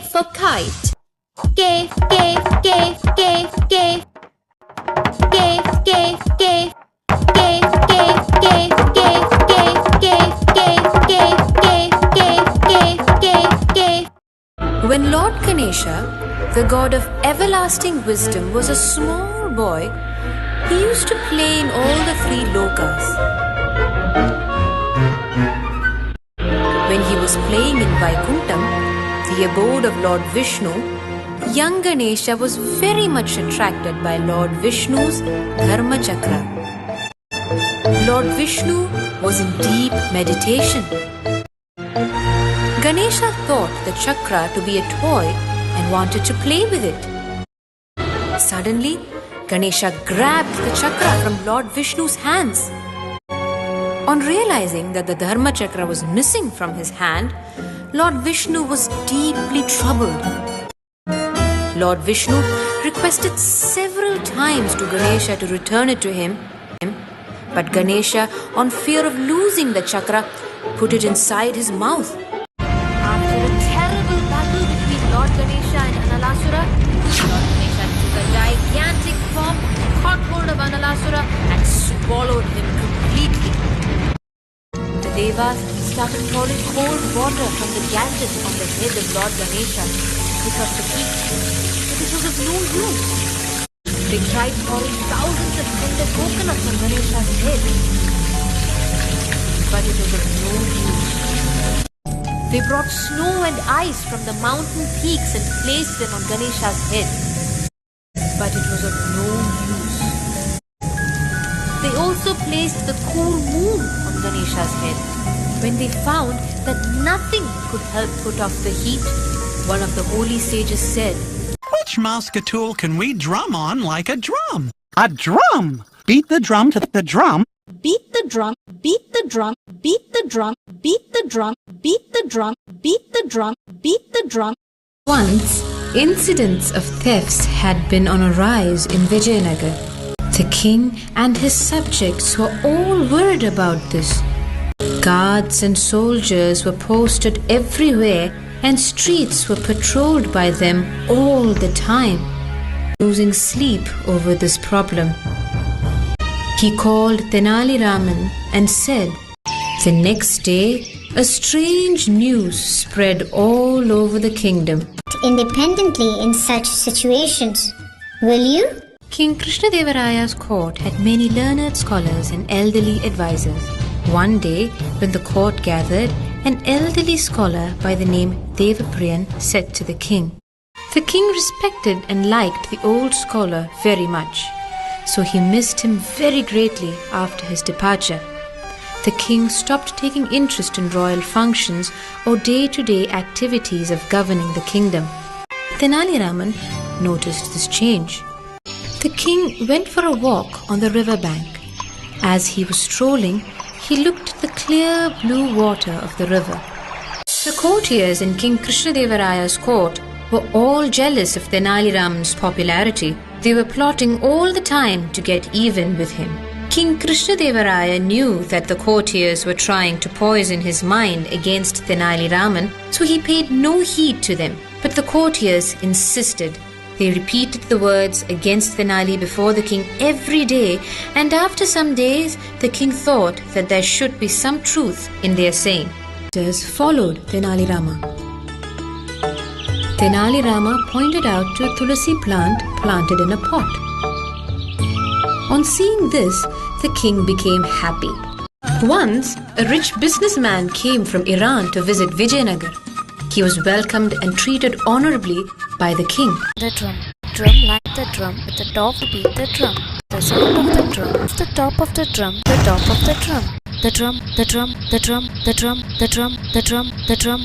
for kite. K, K, K, K, K. K, K, K. K, K, K, K, K, K, K, K, K, K, K, K. When Lord Ganesha, the god of everlasting wisdom, was a small boy, he used to play in all the three lokas. When he was playing in Vaikuntham, the abode of Lord Vishnu, young Ganesha was very much attracted by Lord Vishnu's Dharma Chakra. Lord Vishnu was in deep meditation. Ganesha thought the chakra to be a toy and wanted to play with it. Suddenly, Ganesha grabbed the chakra from Lord Vishnu's hands. On realizing that the Dharma chakra was missing from his hand, Lord Vishnu was deeply troubled. Lord Vishnu requested several times to Ganesha to return it to him, but Ganesha, on fear of losing the chakra, put it inside his mouth. After a terrible battle between Lord Ganesha and Analasura, Lord Ganesha took a gigantic form, caught hold of Analasura and swallowed him completely. The Devas started pouring cold water from the Ganges on the head of Lord Ganesha because of heat, but it was of no use. They tried pouring thousands of tender coconuts on Ganesha's head, but it was of no use. They brought snow and ice from the mountain peaks and placed them on Ganesha's head, but it was of no use. They also placed the cool moon on Ganesha's head. When they found that nothing could help put off the heat, one of the holy sages said, "Which musketool can we drum on like a drum?" "A drum! Beat the drum to the drum." Beat the drum, beat the drum, beat the drum, beat the drum, beat the drum, beat the drum, beat the drum. Once, incidents of thefts had been on a rise in Vijayanagar. The king and his subjects were all worried about this. Guards and soldiers were posted everywhere and streets were patrolled by them all the time, losing sleep over this problem. He called Tenali Raman and said, the next day, a strange news spread all over the kingdom. Independently in such situations, will you? King Krishnadevaraya's court had many learned scholars and elderly advisors. One day, when the court gathered, an elderly scholar by the name Devapriyan said to the king. The king respected and liked the old scholar very much, so he missed him very greatly after his departure. The king stopped taking interest in royal functions or day-to-day activities of governing the kingdom. Tenali Raman noticed this change. The king went for a walk on the river bank. As he was strolling, he looked at the clear blue water of the river. The courtiers in King Krishnadevaraya's court were all jealous of Tenali Raman's popularity. They were plotting all the time to get even with him. King Krishnadevaraya knew that the courtiers were trying to poison his mind against Tenali Raman, so he paid no heed to them. But the courtiers insisted. They repeated the words against Tenali before the king every day, and after some days, the king thought that there should be some truth in their saying. Others followed Tenali Rama. Tenali Rama pointed out to a tulasi plant planted in a pot. On seeing this, the king became happy. Once, a rich businessman came from Iran to visit Vijayanagar. He was welcomed and treated honorably by the king. The drum, like the drum, at the top beat the drum. The sound of the drum, the top of the drum, the top of the drum. The drum, the drum, the drum, the drum, the drum, the drum, the drum,